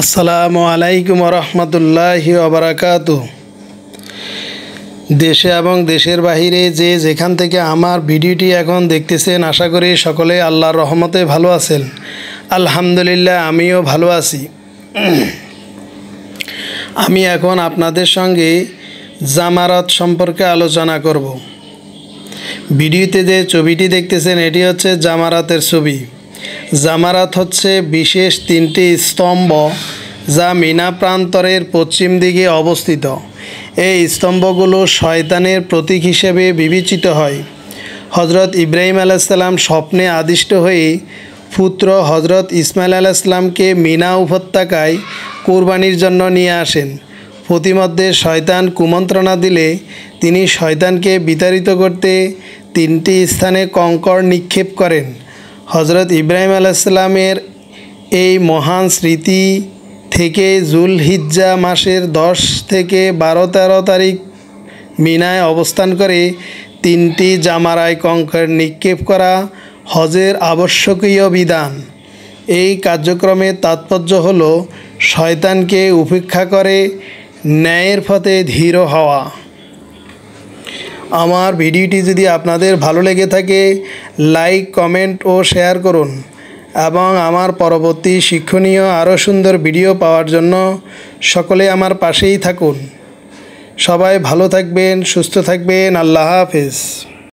আসসালামু আলাইকুম রহমতুল্লাহি ওবারাকাতুহু। দেশে এবং দেশের বাহিরে যে যেখান থেকে আমার ভিডিওটি এখন দেখতেছেন, আশা করি সকলে আল্লাহর রহমতে ভালো আছেন। আলহামদুলিল্লাহ, আমিও ভালো আছি। আমি এখন আপনাদের সঙ্গে জামারাত সম্পর্কে আলোচনা করব। ভিডিওতে যে ছবিটি দেখতেছেন, এটি হচ্ছে জামারাতের ছবি। জামারাত হচ্ছে বিশেষ তিনটি স্তম্ভ যা মিনা প্রান্তরের পশ্চিম দিকে অবস্থিত। এই স্তম্ভগুলো শয়তানের প্রতীক হিসেবে বিবেচিত হয়। হজরত ইব্রাহিম আলাইসাল্লাম স্বপ্নে আদিষ্ট হয়ে পুত্র হজরত ইসমাইল আলাইসাল্লামকে মিনা উপত্যকায় কোরবানির জন্য নিয়ে আসেন। প্রতিমধ্যে শয়তান কুমন্ত্রণা দিলে তিনি শয়তানকে বিতাড়িত করতে তিনটি স্থানে কঙ্কর নিক্ষেপ করেন। হজরত ইব্রাহিম আলাইসাল্লামের এই মহান স্মৃতি থেকে জুলহিজ্জা মাসের 10 থেকে 12-13 তারিখ মিনায় অবস্থান করে তিনটি জামারায় কঙ্কর নিক্ষেপ করা হজের আবশ্যকীয় বিধান। এই কার্যক্রমের তাৎপর্য হল শয়তানকে উপেক্ষা করে ন্যায়ের পথে ধীর হওয়া। আমার ভিডিওটি যদি আপনাদের ভালো লেগে থাকে, লাইক, কমেন্ট ও শেয়ার করুন এবং আমার পরবর্তী শিক্ষণীয় আরও সুন্দর ভিডিও পাওয়ার জন্য সকলে আমার পাশেই থাকুন। সবাই ভালো থাকবেন, সুস্থ থাকবেন। আল্লাহ হাফেজ।